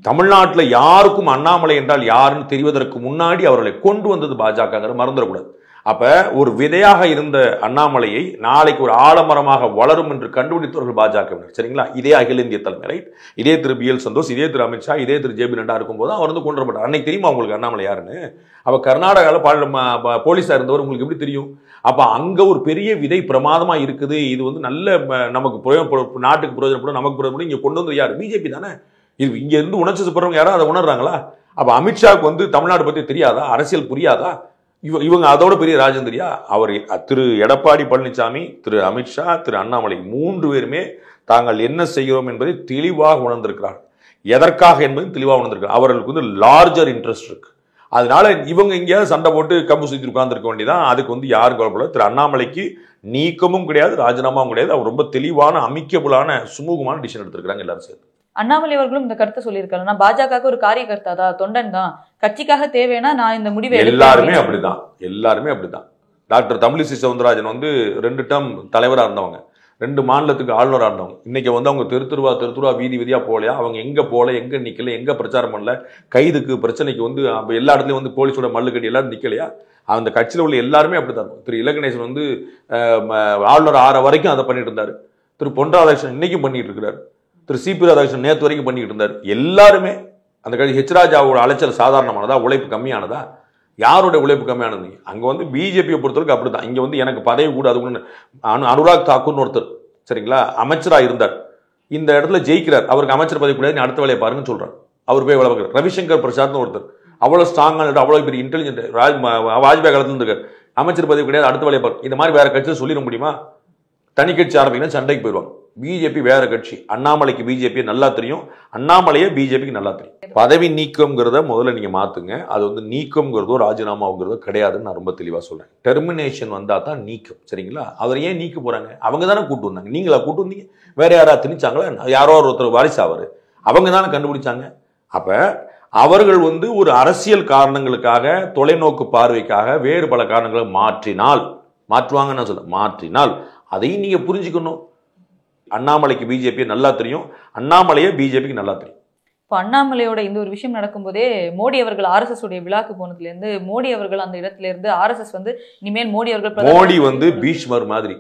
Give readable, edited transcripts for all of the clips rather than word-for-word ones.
தமிழ்நாட்டில் யாருக்கும் அண்ணாமலை என்றால் யாருன்னு தெரிவதற்கு முன்னாடி அவர்களை கொண்டு வந்தது பாஜக, மறந்துடக்கூடாது. அப்ப ஒரு விதையாக இருந்த அண்ணாமலையை நாளைக்கு ஒரு ஆலமரமாக வளரும் என்று கண்டுபிடித்தவர்கள் பாஜக. சரிங்களா? இதே அகில இந்திய தலைமை, ரைட்? இதே திரு பி எல் சந்தோஷ், இதே திரு அமித்ஷா, இதே திரு ஜே பி நட்டா இருக்கும்போது அவர் வந்து கொண்டு வரப்பட்டார். அன்னைக்கு தெரியுமா உங்களுக்கு அண்ணாமலை யாருன்னு? அவ கர்நாடகாவில் போலீஸா இருந்தவர் உங்களுக்கு எப்படி தெரியும்? அப்ப அங்க ஒரு பெரிய விதை பிரமாதமா இருக்குது. இது வந்து நல்ல நமக்கு நாட்டுக்கு பிரயோஜனப்படும், நமக்கு பிரயோஜனப்படும். இங்க கொண்டு வந்து யார்? பிஜேபி தானே. இது இங்க இருந்து உணர்ச்சி போறவங்க யாரும் அதை உணர்றாங்களா? அப்ப அமித்ஷாவுக்கு வந்து தமிழ்நாடு பத்தி தெரியாதா? அரசியல் புரியாதா? இவங்க அதோட பெரிய ராஜேந்திரியா? அவர் திரு எடப்பாடி பழனிசாமி, திரு அமித்ஷா, திரு அண்ணாமலை 3 பேருமே தாங்கள் என்ன செய்கிறோம் என்பதை தெளிவாக உணர்ந்திருக்கிறார். எதற்காக என்பது தெளிவாக உணர்ந்திருக்கிறார். அவர்களுக்கு வந்து லார்ஜர் இன்ட்ரெஸ்ட் இருக்கு. அதனால இவங்க இங்கேயாவது சண்டை போட்டு கம்பு சுத்தி உட்கார்ந்துருக்க வேண்டியதான். அதுக்கு வந்து யாரும் கவலைப்பட. திரு அண்ணாமலைக்கு நீக்கமும் கிடையாது, ராஜினாமாவும் கிடையாது. அவர் ரொம்ப தெளிவான, அமிக்கபிளான, சுமூகமான டிசிஷன் எடுத்திருக்கிறாங்க எல்லாரும் சேர்த்து. அண்ணாமலை அவர்களும் இந்த கருத்தை சொல்லியிருக்காரு. நான் பாஜக ஒரு காரியகர்த்தா தான், தொண்டன் தான், கட்சிக்காக தேவைன்னா நான் இந்த முடிவை எல்லாருமே அப்படிதான். எல்லாருமே அப்படிதான். டாக்டர் தமிழிசை சவுந்தரராஜன் வந்து 2 டேர்ம் தலைவராக இருந்தவங்க, 2 மாநிலத்துக்கு ஆளுநராக இருந்தவங்க. இன்னைக்கு வந்து அவங்க தெருத்துருவா வீதி வீதியா போலையா? அவங்க எங்க போல, எங்க நிக்கல, எங்க பிரச்சாரம் பண்ணல, கைதுக்கு பிரச்சனைக்கு வந்து எல்லா இடத்துலயும் வந்து போலீஸோட மல்லு கட்டி எல்லாரும் நிக்கலையா? அந்த கட்சியில் உள்ள எல்லாருமே அப்படித்தான். திரு இலகணேசன் வந்து ஆளுநர் ஆற வரைக்கும் அதை பண்ணிட்டு இருந்தாரு. திரு பொன் ராதாகிருஷ்ணன் இன்னைக்கும் பண்ணிட்டு இருக்கிறாரு. திரு சிபி ராதாகிருஷ்ணன் நேற்று வரைக்கும் பண்ணிட்டு இருந்தார். எல்லாருமே அந்த கட்சி. ஹெச் ராஜாவோட அலைச்சல் சாதாரணமானதா? உழைப்பு கம்மியானதா? யாரோட உழைப்பு கம்மியானது? அங்க வந்து பிஜேபியை பொறுத்தவரைக்கும் அப்படிதான். இங்க வந்து எனக்கு பதவி கூடாது. அனுராக் தாக்கூர்னு ஒருத்தர், சரிங்களா, அமைச்சரா இருந்தார். இந்த இடத்துல ஜெயிக்கிறார். அவருக்கு அமைச்சர் பதவி கூடாது, அடுத்த வேலையை பாருங்கன்னு சொல்றாரு. அவர் போய் வேலை பார்க்கிறார். ரவிசங்கர் பிரசாத்னு ஒருத்தர், அவ்வளவு ஸ்ட்ராங்கான, அவ்வளவு பெரிய இன்டெலிஜென்ட், வாஜ்பாய் காலத்துல இருக்கார். அமைச்சர் பதவி கிடையாது, அடுத்த வேலையை பாருங்க. இந்த மாதிரி வேற கட்சியை சொல்லிட முடியுமா? தனி கட்சி ஆரம்பிக்கணும், சண்டைக்கு போயிடுவாங்க. பிஜேபி வேற கட்சி. அண்ணாமலைக்கு பிஜேபி நல்லா தெரியும், அண்ணாமலையே பிஜேபிக்கு நல்லா தெரியும். பதவி நீக்கம்ங்கிறத முதல்ல நீங்க மாத்துங்க. அது வந்து நீக்கம்ங்கிறதோ ராஜினாமாங்கிறதோ கிடையாதுன்னு நான் ரொம்ப தெளிவா சொல்றேன். டெர்மினேஷன் வந்தா தான் நீக்கம். சரிங்களா? அவர் ஏன் நீக்க போறாங்க? அவங்க தானே கூட்டு வந்தாங்க. நீங்களா கூட்டு வந்தீங்க? வேற யாரா திணிச்சாங்களா? யாரோ ஒருத்தர் வாரிசு அவரு, அவங்க தானே கண்டுபிடிச்சாங்க. அப்ப அவர்கள் வந்து ஒரு அரசியல் காரணங்களுக்காக, தொலைநோக்கு பார்வைக்காக வேறு பல காரணங்களை மாற்றுவாங்கன்னு சொல்ல, மாற்றினால் அதையும் நீங்க புரிஞ்சுக்கணும். அண்ணாமலைக்கு பிஜேபி நல்லா தெரியும், அண்ணாமலையே பிஜேபிக்கு நல்லா தெரியும். இப்போ அண்ணாமலையோட இந்த ஒரு விஷயம் நடக்கும்போதே மோடி அவர்கள் ஆர்எஸ்எஸ் உடைய விழாக்கு போனதுல இருந்து, மோடி அவர்கள் அந்த இடத்துல இருந்து ஆர்எஸ்எஸ் வந்து இனிமேல் மோடி வந்து பீஷ்மர் மாதிரி.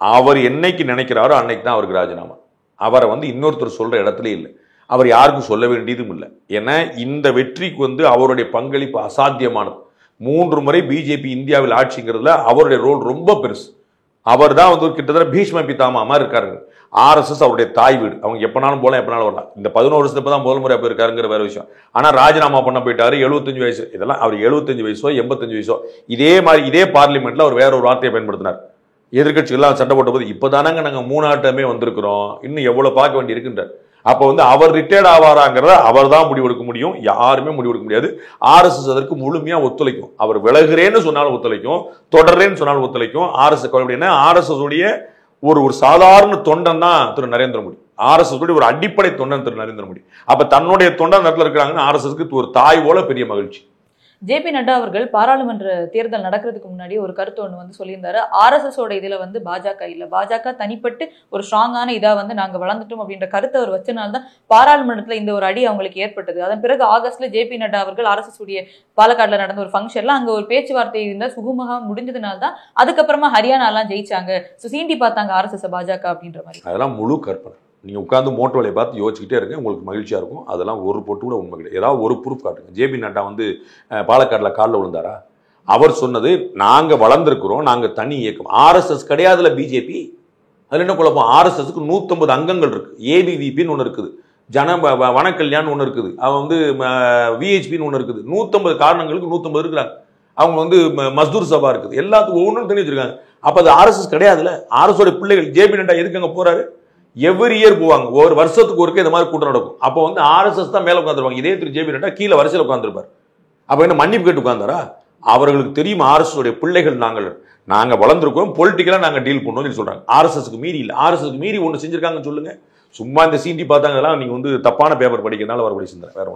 அவர் என்னைக்கு நினைக்கிறாரோ அன்னைக்கு தான் அவருக்கு ராஜினாமா. அவரை வந்து இன்னொருத்தர் சொல்ற இடத்துல இல்லை. அவர் யாருக்கும் சொல்ல வேண்டியதும் இல்லை. ஏன்னா இந்த வெற்றிக்கு வந்து அவருடைய பங்களிப்பு அசாத்தியமானது. 3 முறை பிஜேபி இந்தியாவில் ஆட்சிங்கிறதுல அவருடைய ரோல் ரொம்ப பெருசு. அவர் தான் வந்து கிட்டத்தட்ட பீஷ்ம பிதாமா மாதிரி இருக்காரு. ஆர்எஸ்எஸ் அவருடைய தாய் வீடு. அவங்க எப்பனாலும் போலாம், எப்பனாலும் வரலாம். இந்த 11 வருஷத்துக்கு தான் முதல் முறை போயிருக்காருங்கிற வேற விஷயம். ஆனா ராஜினாமா பண்ண போயிட்டாரு. 75 வயசு. இதெல்லாம் அவர் 75 வயசோ 85 வயசோ இதே மாதிரி இதே பார்லிமெண்ட்ல அவர் வேற ஒரு வார்த்தையை பயன்படுத்தினார். எதிர்கட்சிகள்லாம் சண்டை போட்ட போது இப்பதானாங்க நாங்க 3 ஆட்டமே வந்திருக்கிறோம், இன்னும் எவ்வளவு பார்க்க வேண்டி இருக்குன்றார். அப்ப வந்து அவர் ரிட்டையர்ட் ஆவாராங்கிறத அவர் தான் முடிவெடுக்க முடியும், யாருமே முடிவெடுக்க முடியாது. ஆர்எஸ்எஸ் அதற்கு முழுமையா ஒத்துழைக்கும். அவர் விலகுறேன்னு சொன்னாலும் ஒத்துழைக்கும், தொடர்றேன்னு சொன்னாலும் ஒத்துழைக்கும். ஆர்எஸ்எஸ் உடைய ஒரு சாதாரண தொண்டன் தான் திரு நரேந்திர மோடி. ஆர்எஸ்எஸ் உடைய ஒரு அடிப்படை தொண்டன் திரு நரேந்திர மோடி. அப்ப தன்னுடைய தொண்டன் இடத்துல இருக்கிறாங்கன்னு ஆர்எஸ்எஸ்க்கு ஒரு தாய் போல பெரிய மகிழ்ச்சி. ஜே பி நட்டா அவர்கள் பாராளுமன்ற தேர்தல் நடக்கிறதுக்கு முன்னாடி ஒரு கருத்து ஒன்று வந்து சொல்லியிருந்தாரு. ஆர்எஸ்எஸ் ஓட இதுல வந்து பாஜக இல்ல, பாஜக தனிப்பட்டு ஒரு ஸ்ட்ராங்கான இதா வந்து நாங்க வளர்ந்துட்டோம் அப்படின்ற கருத்தை அவர் வச்சனால்தான் பாராளுமன்றத்துல இந்த ஒரு அடி அவங்களுக்கு ஏற்பட்டது. அதன் பிறகு ஆகஸ்ட்ல ஜே பி நட்டா அவர்கள் ஆர்எஸ்எஸ் உடைய பாலக்காடுல நடந்த ஒரு ஃபங்க்ஷன்ல அங்க ஒரு பேச்சுவார்த்தை இருந்தா சுகமாக முடிஞ்சதுனால்தான் அதுக்கப்புறமா ஹரியானா எல்லாம் ஜெயிச்சாங்க. சீண்டி பார்த்தாங்க ஆர்எஸ்எஸ் பாஜக அப்படின்ற மாதிரி. அதெல்லாம் முழு கற்பனை. நீங்க உட்கார்ந்து மோட்டோ வேலையை பார்த்து யோசிச்சுக்கிட்டே இருங்க, உங்களுக்கு மகிழ்ச்சியா இருக்கும். அதெல்லாம் ஒரு பொட்டு கூட உண்மை கிடையாது. ஏதாவது ஒரு ப்ரூஃப் காட்டுங்க. ஜே பி நட்டா வந்து பாலக்காடுல காலில் விழுந்தாரா? அவர் சொன்னது நாங்க வளர்ந்துருக்கிறோம், நாங்க தனி இயக்கம். ஆர்எஸ்எஸ் கிடையாதுல பிஜேபி. அதுல என்ன குழப்பம்? ஆர்எஸ்எஸ்க்கு 150 அங்கங்கள் இருக்கு. ஏபிவிபின்னு ஒன்று இருக்குது, வனக்கல்யாண் ஒன்று இருக்குது, அவன் வந்து விஹெச்பின்னு ஒன்று இருக்குது. 150 காரணங்களுக்கு 150 இருக்கிறாங்க. அவங்க வந்து மஸ்தூர் சபா இருக்குது. எல்லாத்துக்கும் ஒவ்வொன்றும் தனி வச்சிருக்காங்க. அப்ப அது ஆர்எஸ்எஸ் கிடையாதுல. ஆர்எஸ் பிள்ளைகள் ஜே பி நட்டா எதுக்கு அங்க போறாரு? எவ்ரி இயர் போவாங்க, ஒரு வருஷத்துக்கு ஒருக்க இந்த மாதிரி கூட்டம் நடக்கும். அப்போ வந்து ஆர்எஸ்எஸ் தான் மேல உட்காந்துருவாங்க. இதே திரு ஜே பி நட்டா கீழே வரிசையில் உட்காந்துருப்பார். அப்ப என்ன மன்னிப்பு கேட்டு உட்கார்ந்தாரா? அவர்களுக்கு தெரியும் ஆர்எஸ்எஸ் பிள்ளைகள் நாங்க வளர்ந்துருக்கோம், பொலிட்டிக்கலா நாங்க டீல் பண்ணோம்னு சொல்றாங்க. ஆர்எஸ்எஸ்க்கு மீறி இல்ல. ஆர்எஸ்எஸ்க்கு மீறி ஒன்று செஞ்சிருக்காங்கன்னு சொல்லுங்க. சும்மா இந்த சீண்டி பார்த்தாங்க, நீங்க வந்து தப்பான பேப்பர் படிக்கிறதுனால வரக்கூடிய சிந்தனை வேற ஒன்று.